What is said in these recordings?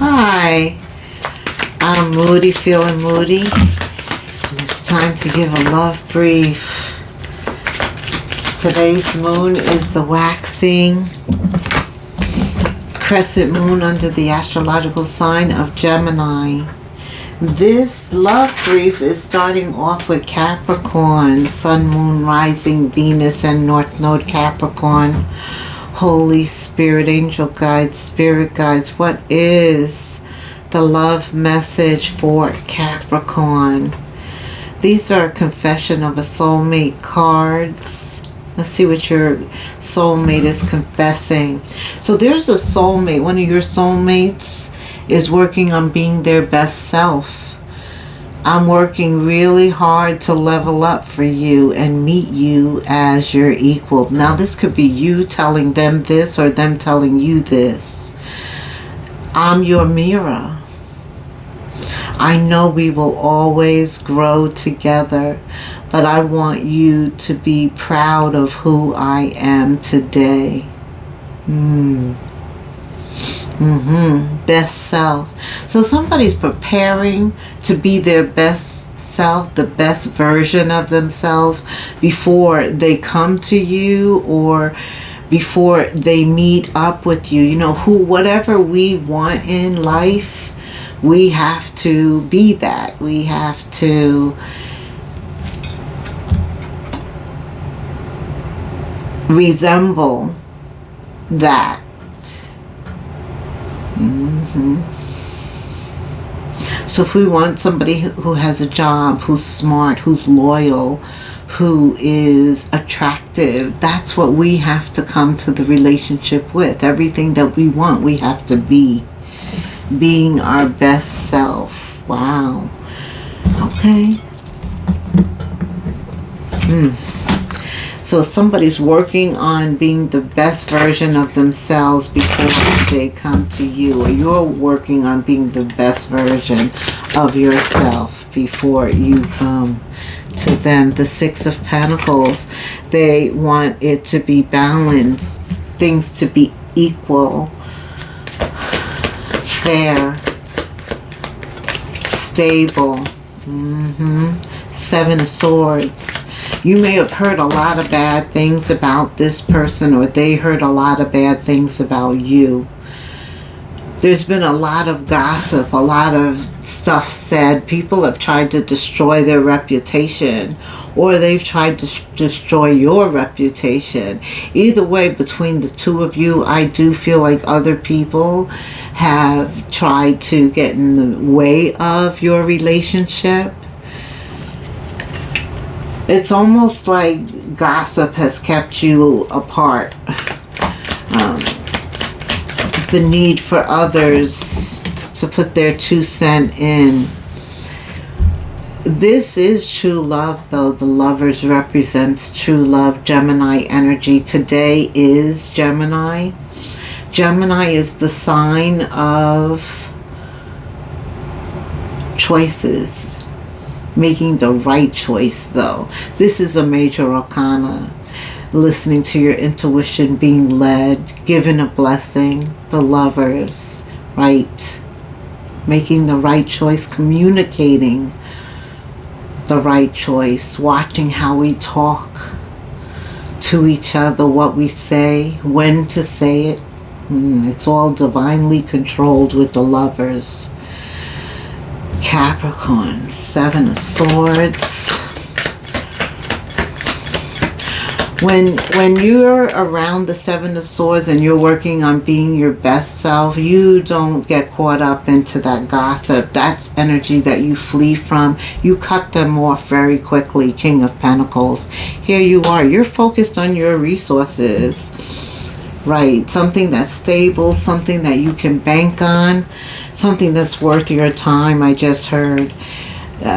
Hi, I'm Moody, feeling moody, and it's time to give a love brief. Today's moon is the waxing crescent moon under the astrological sign of Gemini. This love brief is starting off with Capricorn, Sun, Moon, Rising, Venus, and North Node Capricorn. Holy Spirit, angel guides, spirit guides, what is the love message for Capricorn? These are a confession of a soulmate cards. Let's see what your soulmate is confessing. So there's a soulmate. One of your soulmates is working on being their best self. I'm working really hard to level up for you and meet you as your equal. Now this could be you telling them this or them telling you this. I'm your mirror. I know we will always grow together, but I want you to be proud of who I am today. Best self. So somebody's preparing to be their best self, the best version of themselves before they come to you or before they meet up with you. You know, whatever we want in life, we have to be that. We have to resemble that. So if we want somebody who has a job, who's smart, who's loyal, who is attractive, that's what we have to come to the relationship with. Everything that we want, we have to be. Being our best self. Wow. Okay. So somebody's working on being the best version of themselves before they come to you, or you're working on being the best version of yourself before you come to them. The Six of Pentacles, they want it to be balanced, things to be equal, fair, stable. Seven of Swords. You may have heard a lot of bad things about this person, or they heard a lot of bad things about you. There's been a lot of gossip, a lot of stuff said. People have tried to destroy their reputation, or they've tried to destroy your reputation. Either way, between the two of you, I do feel like other people have tried to get in the way of your relationship. It's almost like gossip has kept you apart. The need for others to put their 2 cents in. This is true love, though. The Lovers represents true love. Gemini energy. Today is Gemini. Gemini is the sign of choices. Making the right choice, though. This is a major arcana. Listening to your intuition, being led, given a blessing. The Lovers, right? Making the right choice, communicating the right choice, watching how we talk to each other, what we say, when to say it. It's all divinely controlled with the Lovers. Capricorn, Seven of Swords. When you're around the Seven of Swords and you're working on being your best self, you don't get caught up into that gossip. That's energy that you flee from. You cut them off very quickly. King of Pentacles. Here you are. You're focused on your resources. Right. Something that's stable. Something that you can bank on. Something that's worth your time, I just heard.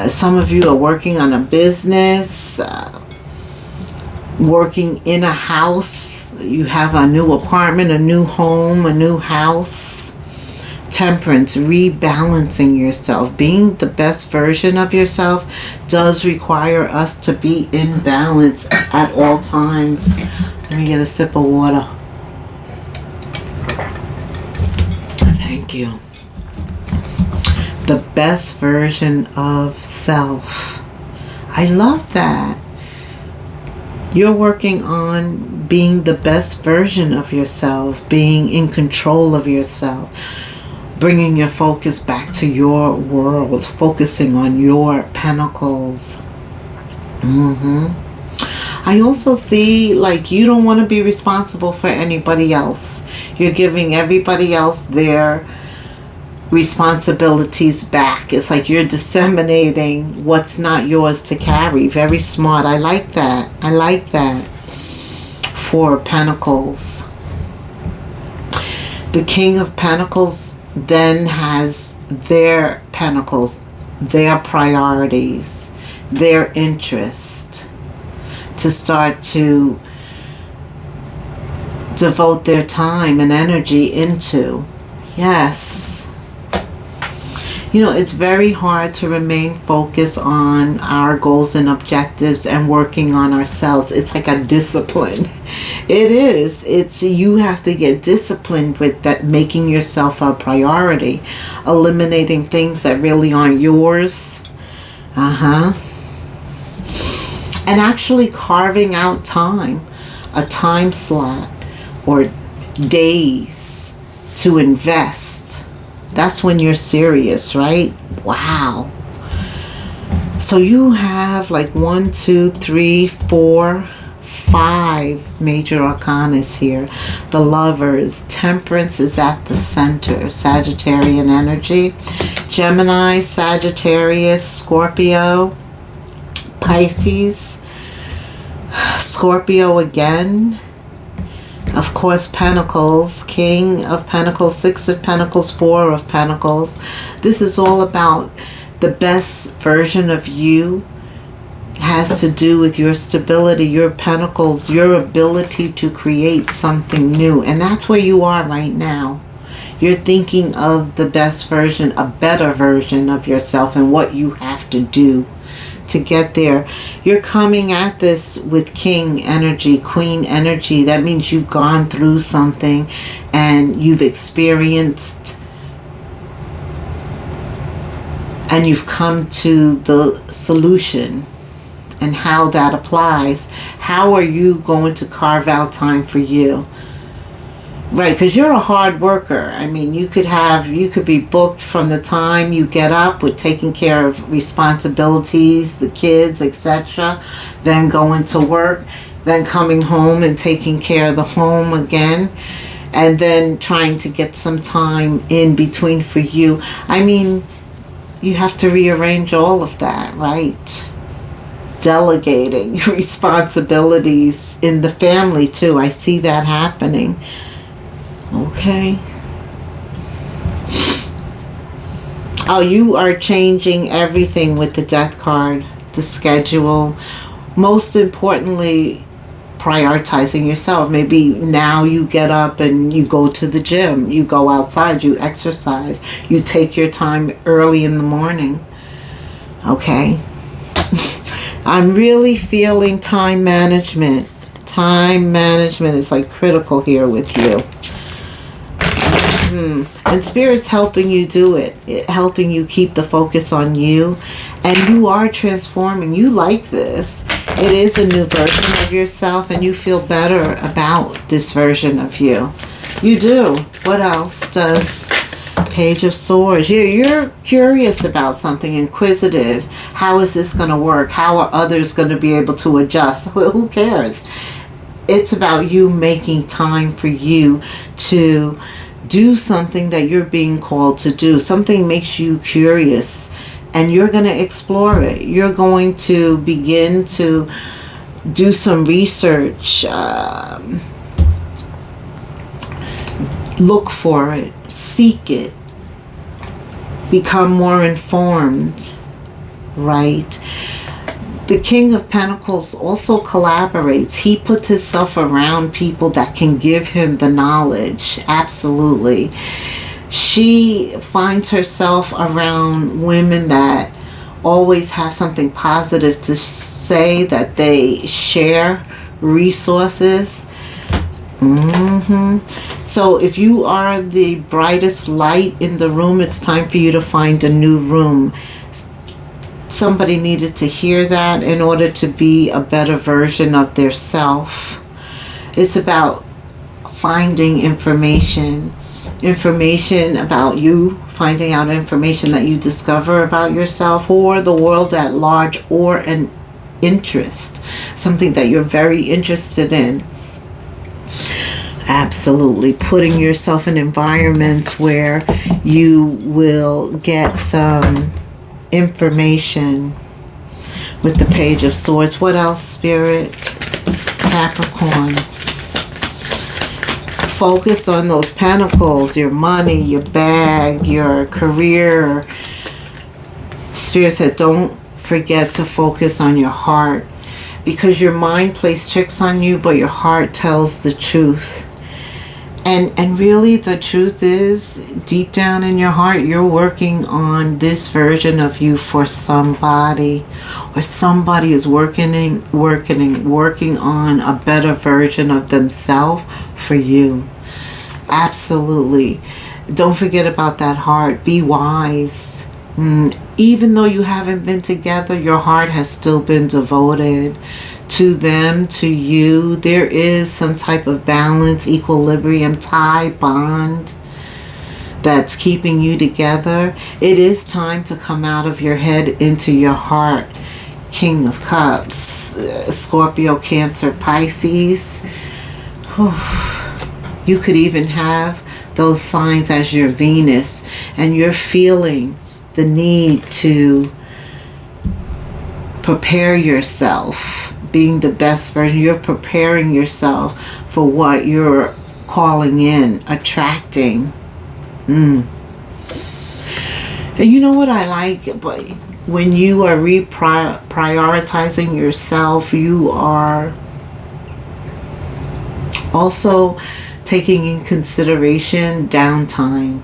Some of you are working on a business, working in a house. You have a new apartment, a new home, a new house. Temperance, rebalancing yourself. Being the best version of yourself does require us to be in balance at all times. Let me get a sip of water. Thank you. The best version of self. I love that. You're working on being the best version of yourself, being in control of yourself, bringing your focus back to your world, focusing on your pentacles. I also see like you don't want to be responsible for anybody else. You're giving everybody else their responsibilities back. It's like you're disseminating what's not yours to carry. Very smart. I like that. I like that. Four of Pentacles. The King of Pentacles then has their pentacles, their priorities, their interest to start to devote their time and energy into. Yes. You know, it's very hard to remain focused on our goals and objectives and working on ourselves. It's like a discipline. It is. It's, you have to get disciplined with that, making yourself a priority, eliminating things that really aren't yours. And actually carving out time, a time slot or days to invest. That's when you're serious, right? Wow. So you have like 1, 2, 3, 4, 5 major arcanas here. The Lovers. Temperance is at the center. Sagittarian energy. Gemini, Sagittarius, Scorpio, Pisces, Scorpio again. Of course, Pentacles, King of Pentacles, 6 of Pentacles, 4 of Pentacles. This is all about the best version of you. Has to do with your stability, your pentacles, your ability to create something new. And that's where you are right now. You're thinking of the best version, a better version of yourself and what you have to do to get there. You're coming at this with King energy, Queen energy. That means you've gone through something and you've experienced and you've come to the solution and how that applies. How are you going to carve out time for you? Right, because you're a hard worker. I mean, you could be booked from the time you get up with taking care of responsibilities, the kids, etc., then going to work, then coming home and taking care of the home again, and then trying to get some time in between for you. I mean, you have to rearrange all of that, right? Delegating responsibilities in the family too. I see that happening. Okay. Oh, you are changing everything with the Death card, the schedule. Most importantly, prioritizing yourself. Maybe now you get up and you go to the gym, you go outside, you exercise, you take your time early in the morning. Okay. I'm really feeling time management. Time management is like critical here with you. And Spirit's helping you do it. Helping you keep the focus on you. And you are transforming. You like this. It is a new version of yourself and you feel better about this version of you. You do. What else does Page of Swords? You're curious about something, inquisitive. How is this going to work? How are others going to be able to adjust? Who cares? It's about you making time for you to do something that you're being called to do. Something makes you curious and you're going to explore it. You're going to begin to do some research, look for it, seek it, become more informed, right? The King of Pentacles also collaborates. He puts himself around people that can give him the knowledge. Absolutely. She finds herself around women that always have something positive to say, that they share resources. So if you are the brightest light in the room, it's time for you to find a new room. Somebody needed to hear that in order to be a better version of their self. It's about finding information about you, finding out information that you discover about yourself or the world at large, or an interest, something that you're very interested in. Absolutely. Putting yourself in environments where you will get some information with the Page of Swords. What else, Spirit? Capricorn. Focus on those pentacles, your money, your bag, your career. Spirit said, don't forget to focus on your heart, because your mind plays tricks on you, but your heart tells the truth. And really the truth is, deep down in your heart, you're working on this version of you for somebody, or somebody is working on a better version of themselves for you. Absolutely. Don't forget about that heart. Be wise. Even though you haven't been together, your heart has still been devoted to them, to you. There is some type of balance, equilibrium, tie, bond that's keeping you together. It is time to come out of your head into your heart. King of Cups, Scorpio, Cancer, Pisces. You could even have those signs as your Venus, and you're feeling the need to prepare yourself, being the best version. You're preparing yourself for what you're calling in, attracting. And you know what I like? But when you are prioritizing yourself, you are also taking in consideration downtime.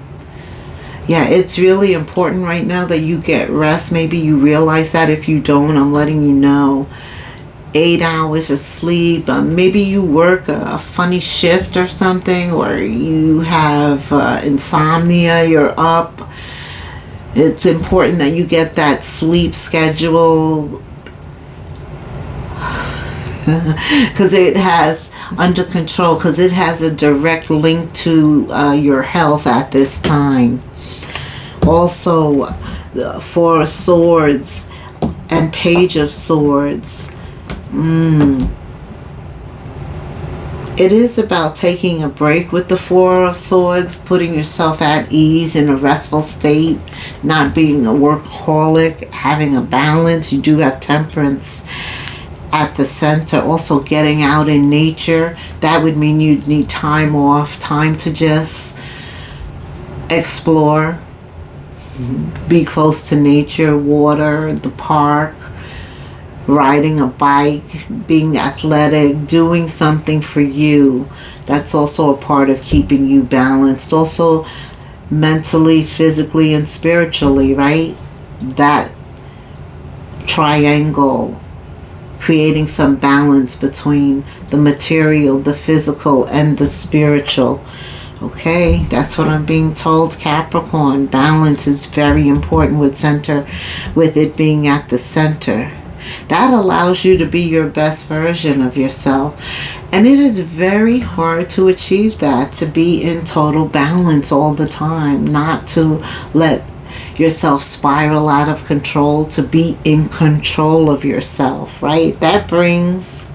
Yeah, it's really important right now that you get rest. Maybe you realize that. If you don't, I'm letting you know. 8 hours of sleep. Maybe you work a funny shift or something, or you have insomnia, you're up. It's important that you get that sleep schedule, because it has under control, because it has a direct link to your health at this time. Also, the Four of Swords and Page of Swords. It is about taking a break with the Four of Swords, putting yourself at ease in a restful state, not being a workaholic, having a balance. You do have Temperance at the center. Also getting out in nature. That would mean you'd need time off, time to just explore, be close to nature, water, the park, riding a bike, being athletic, doing something for you. That's also a part of keeping you balanced. Also mentally, physically, and spiritually, right? That triangle, creating some balance between the material, the physical, and the spiritual. Okay, that's what I'm being told, Capricorn. Balance is very important with it being at the center. That allows you to be your best version of yourself. And it is very hard to achieve that, to be in total balance all the time, not to let yourself spiral out of control, to be in control of yourself, right? That brings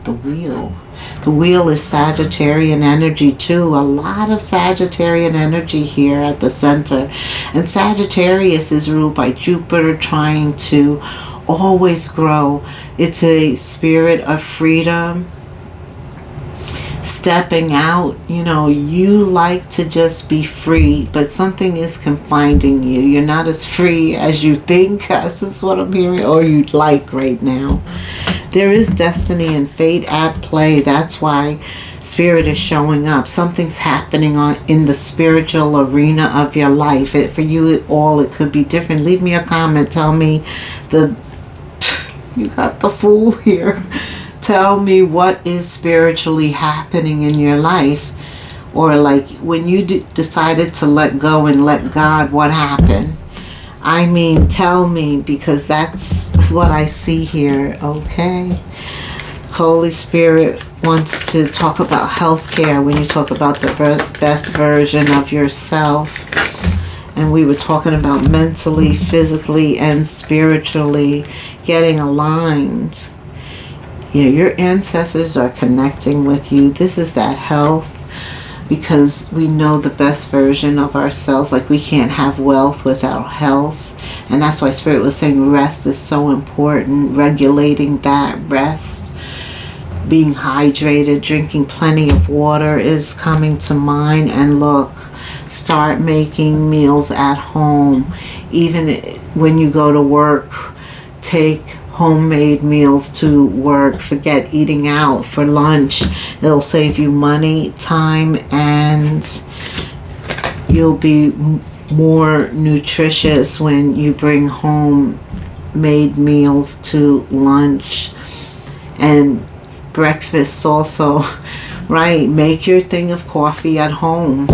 the wheel. The wheel is Sagittarian energy too. A lot of Sagittarian energy here at the center. And Sagittarius is ruled by Jupiter, trying to always grow. It's a spirit of freedom, stepping out. You like to just be free, but something is confining you. You're not as free as you think. This is what I'm hearing, or you'd like right now. There is destiny and fate at play. That's why Spirit is showing up. Something's happening in the spiritual arena of your life. For you, it could be different. Leave me a comment. Tell me you got the Fool here. Tell me what is spiritually happening in your life. Or like when you decided to let go and let God, what happened? I mean, tell me, because that's what I see here, okay? Holy Spirit wants to talk about healthcare when you talk about the best version of yourself. And we were talking about mentally, physically, and spiritually getting aligned. Yeah, your ancestors are connecting with you. This is that health, because we know the best version of ourselves. Like, we can't have wealth without health. And that's why Spirit was saying rest is so important. Regulating that rest, being hydrated, drinking plenty of water is coming to mind. And look, start making meals at home. Even when you go to work, take homemade meals to work. Forget eating out for lunch. It'll save you money, time, and you'll be more nutritious when you bring home made meals to lunch. And breakfast also, right? Make your thing of coffee at home.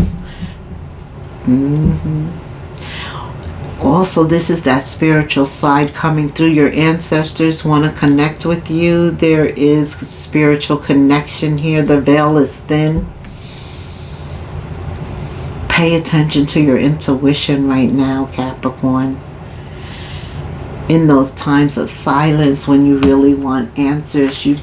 Also, this is that spiritual side coming through. Your ancestors want to connect with you. There is spiritual connection here. The veil is thin. Pay attention to your intuition right now, Capricorn. In those times of silence, when you really want answers, you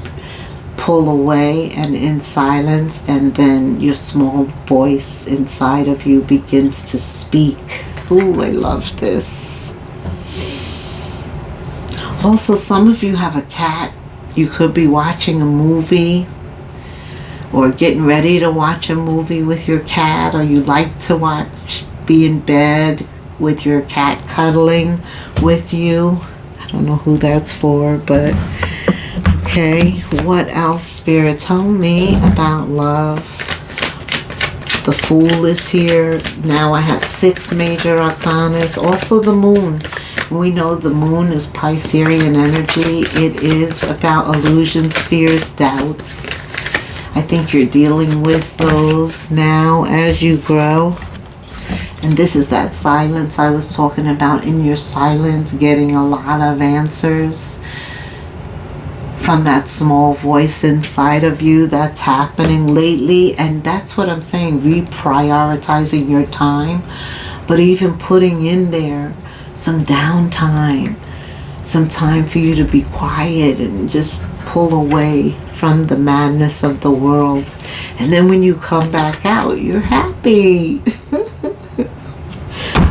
pull away and in silence, and then your small voice inside of you begins to speak. Ooh, I love this. Also, some of you have a cat. You could be watching a movie or getting ready to watch a movie with your cat, or you like to be in bed with your cat cuddling with you. I don't know who that's for, but okay. What else, Spirit? Tell me about love. The Fool is here. Now I have 6 major arcanas. Also the Moon. We know the Moon is Piscean energy. It is about illusions, fears, doubts. I think you're dealing with those now as you grow. And this is that silence I was talking about. In your silence, getting a lot of answers from that small voice inside of you. That's happening lately. And that's what I'm saying, reprioritizing your time, but even putting in there some downtime, some time for you to be quiet and just pull away from the madness of the world. And then when you come back out, you're happy.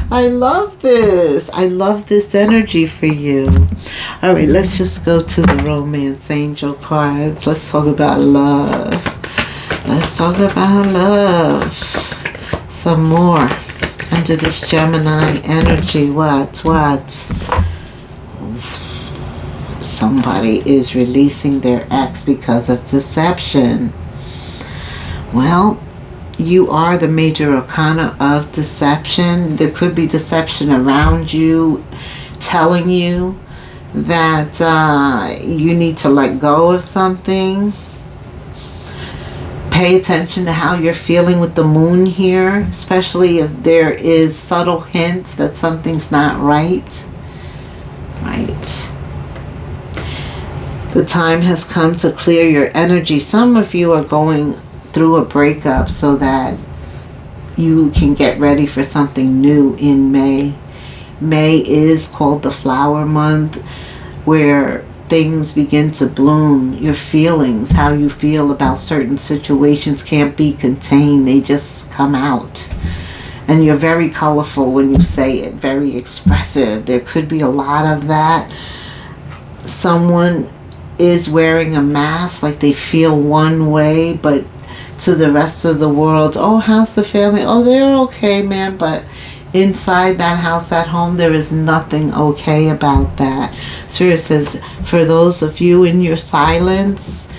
I love this. I love this energy for you. All right, let's just go to the romance angel cards. Let's talk about love. Let's talk about love. Some more under this Gemini energy. What? Somebody is releasing their ex because of deception. Well, you are the major arcana of deception. There could be deception around you, telling you that you need to let go of something. Pay attention to how you're feeling with the Moon here, especially if there is subtle hints that something's not right. Right. The time has come to clear your energy. Some of you are going through a breakup so that you can get ready for something new in May. May is called the flower month, where things begin to bloom. Your feelings, how you feel about certain situations, can't be contained. They just come out. And you're very colorful when you say it, very expressive. There could be a lot of that. Someone is wearing a mask, like they feel one way, but to the rest of the world, oh, how's the family? Oh, they're okay, man. But inside that house, that home, there is nothing okay about that. Spirit says, for those of you in your silence,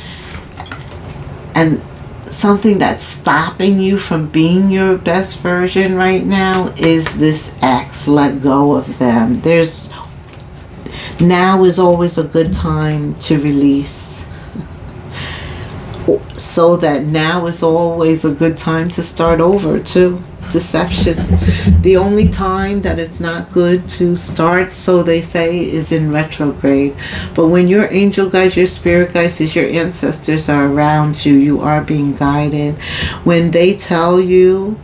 and something that's stopping you from being your best version right now is this ex. Let go of them. Now is always a good time to release. so that now is always a good time to start over too. Deception. The only time that it's not good to start, so they say, is in retrograde. But when your angel guides, your spirit guides, your ancestors are around you, you are being guided. When they tell you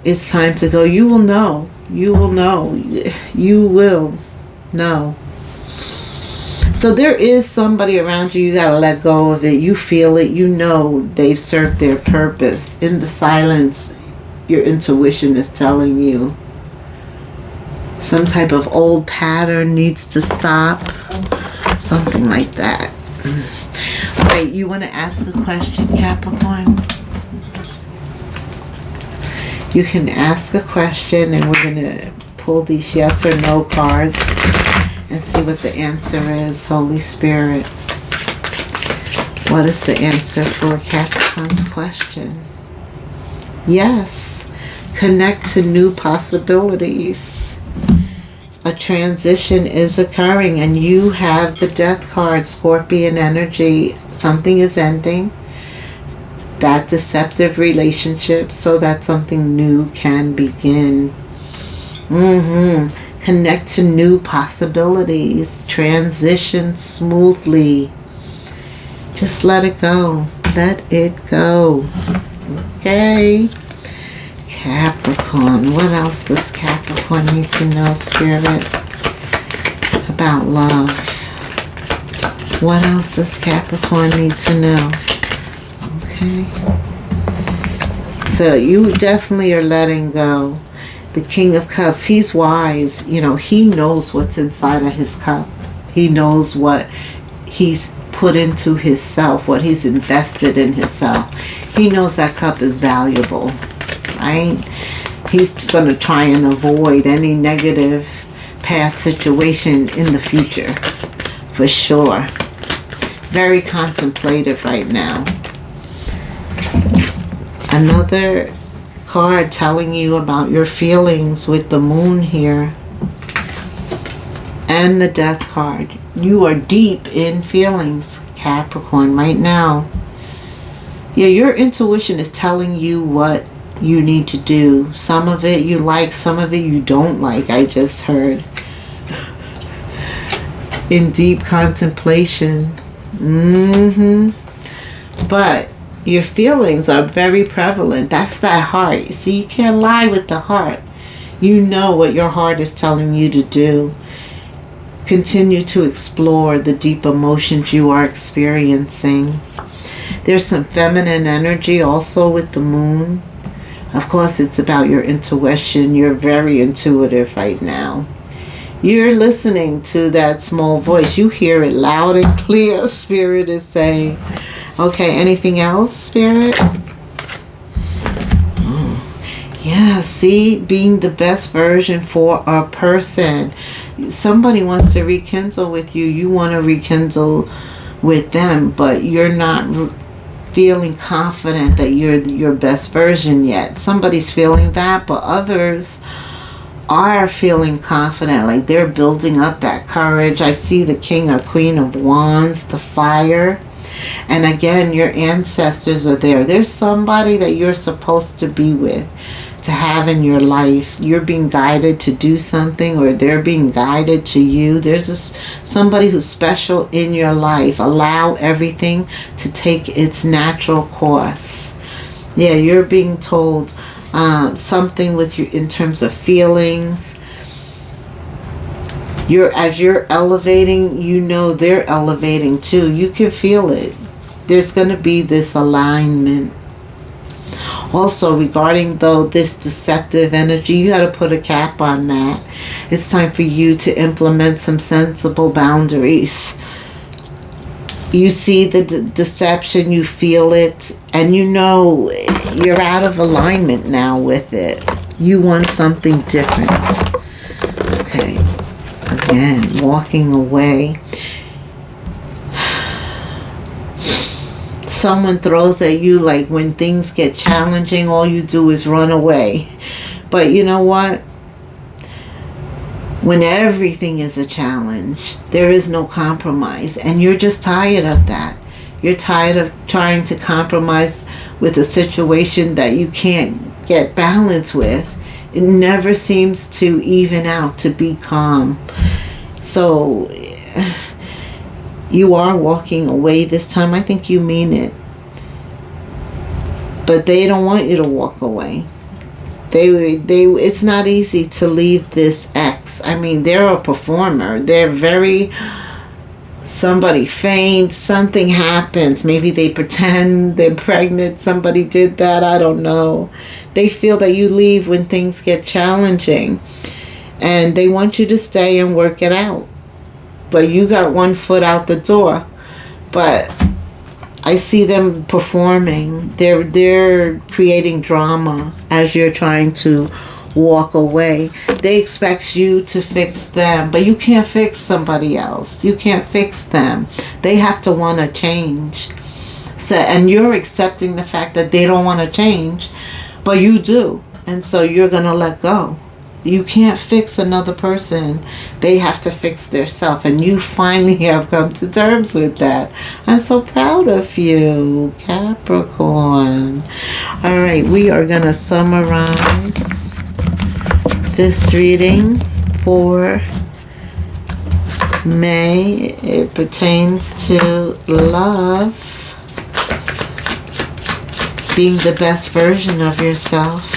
it's time to go, you will know. You will know. You will know. So there is somebody around you. You got to let go of it. You feel it. You know they've served their purpose. In the silence, your intuition is telling you some type of old pattern needs to stop. Something like that. Wait, you want to ask a question, Capricorn? You can ask a question, and we're going to pull these yes or no cards and see what the answer is. Holy Spirit, what is the answer for Capricorn's question? Yes. Connect to new possibilities. A transition is occurring, and you have the death card, Scorpion energy. Something is ending. That deceptive relationship, so that something new can begin. Connect to new possibilities. Transition smoothly. Just let it go. Let it go. Okay. Capricorn. What else does Capricorn need to know, Spirit, about love? What else does Capricorn need to know? Okay. So you definitely are letting go. The King of Cups, he's wise. You know, he knows what's inside of his cup. He knows what he's put into himself, what he's invested in himself. He knows that cup is valuable, right? He's going to try and avoid any negative past situation in the future, for sure. Very contemplative right now. Another card telling you about your feelings with the moon here. And the death card. You are deep in feelings, Capricorn, right now. Yeah, your intuition is telling you what you need to do. Some of it you like, some of it you don't like, I just heard. In deep contemplation. But your feelings are very prevalent. That's that heart. See, you can't lie with the heart. You know what your heart is telling you to do. Continue to explore the deep emotions you are experiencing. There's some feminine energy also with the moon. Of course, it's about your intuition. You're very intuitive right now. You're listening to that small voice. You hear it loud and clear. Spirit is saying. Okay, anything else, Spirit? Yeah, see, being the best version for a person. Somebody wants to rekindle with you. You want to rekindle with them, but you're not feeling confident that you're your best version yet. Somebody's feeling that, but others are feeling confident, like they're building up that courage. I see the King or Queen of Wands, the fire. And again, your ancestors are there. There's somebody that you're supposed to be with, to have in your life. You're being guided to do something, or they're being guided to you. There's somebody who's special in your life. Allow everything to take its natural course. Yeah, you're being told something with you in terms of feelings. As you're elevating, you know they're elevating too. You can feel it. There's going to be this alignment. Also, regarding though this deceptive energy, you got to put a cap on that. It's time for you to implement some sensible boundaries. You see the deception, you feel it, and you know you're out of alignment now with it. You want something different. Okay. Again, walking away. Someone throws at you, like when things get challenging, all you do is run away. But you know what? When everything is a challenge, there is no compromise, and you're just tired of that. You're tired of trying to compromise with a situation that you can't get balance with. It never seems to even out, to be calm. So you are walking away this time. I think you mean it. But they don't want you to walk away. It's not easy to leave this ex. I mean, they're a performer. They're very... Somebody faints, something happens. Maybe they pretend they're pregnant. Somebody did that. I don't know. They feel that you leave when things get challenging. And they want you to stay and work it out. But you got one foot out the door. But I see them performing. They're creating drama as you're trying to walk away. They expect you to fix them, but you can't fix somebody else. You can't fix them. They have to want to change. So, and you're accepting the fact that they don't want to change, but you do. And so you're going to let go. You can't fix another person. They have to fix themselves. And you finally have come to terms with that. I'm so proud of you, Capricorn. All right, we are going to summarize this reading for May. It pertains to love, being the best version of yourself.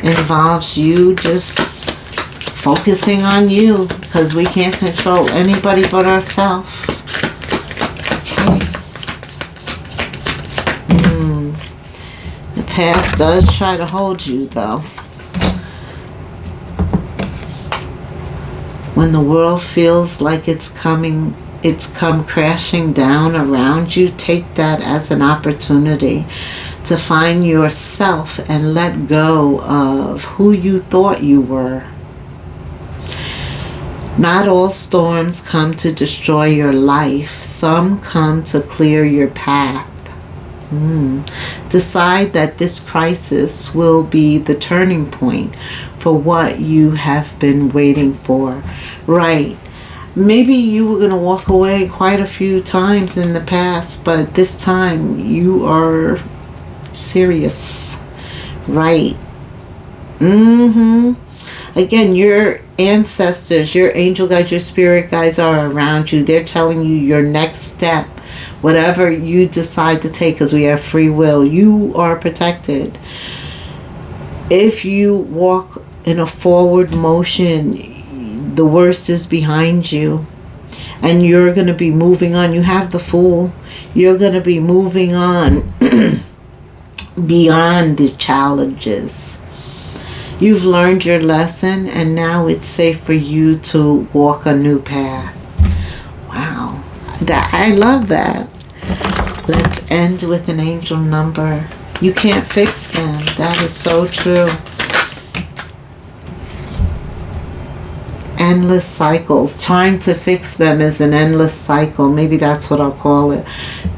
Involves you just focusing on you, because we can't control anybody but ourselves. Okay. The past does try to hold you, though. When the world feels like it's come crashing down around you, take that as an opportunity to find yourself and let go of who you thought you were. Not all storms come to destroy your life. Some come to clear your path. Decide that this crisis will be the turning point for what you have been waiting for. Right. Maybe you were going to walk away quite a few times in the past, but this time you are serious. Right. Again, your ancestors, your angel guides, your spirit guides are around you. They're telling you your next step. Whatever you decide to take, because we have free will, you are protected. If you walk in a forward motion, the worst is behind you. And you're going to be moving on. You have the Fool. You're going to be moving on beyond the challenges. You've learned your lesson, and now it's safe for you to walk a new path. Wow. I love that. Let's end with an angel number. You can't fix them. That is so true. Endless cycles. Trying to fix them is an endless cycle. Maybe that's what I'll call it.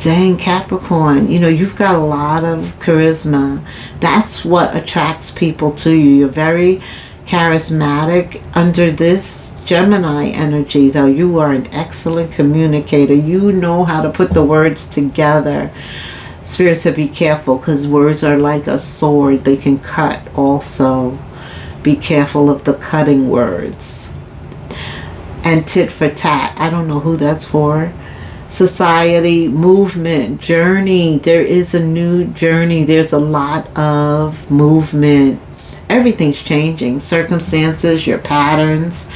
Dang, Capricorn, you've got a lot of charisma. That's what attracts people to you. You're very charismatic. Under this Gemini energy, though, you are an excellent communicator. You know how to put the words together. Spirit said be careful, because words are like a sword. They can cut also. Be careful of the cutting words. And tit for tat. I don't know who that's for. Society, movement, journey. There is a new journey. There's a lot of movement. Everything's changing. Circumstances, your patterns.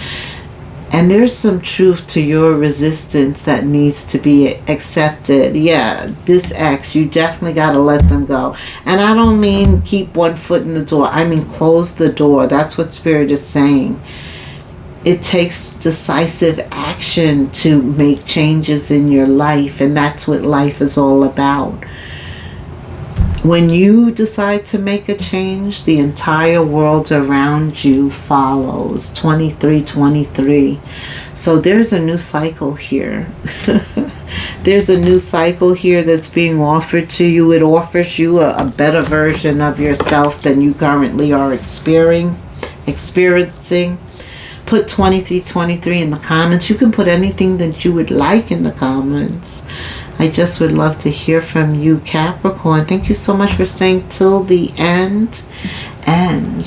And there's some truth to your resistance that needs to be accepted. Yeah, this ex, you definitely got to let them go. And I don't mean keep one foot in the door. I mean close the door. That's what Spirit is saying. It takes decisive action to make changes in your life. And that's what life is all about. When you decide to make a change, the entire world around you follows. 2323. So there's a new cycle here. There's a new cycle here that's being offered to you. It offers you a better version of yourself than you currently are experiencing. Put 2323 in the comments. You can put anything that you would like in the comments. I just would love to hear from you, Capricorn. Thank you so much for staying till the end. And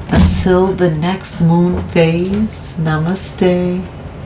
until the next moon phase, namaste.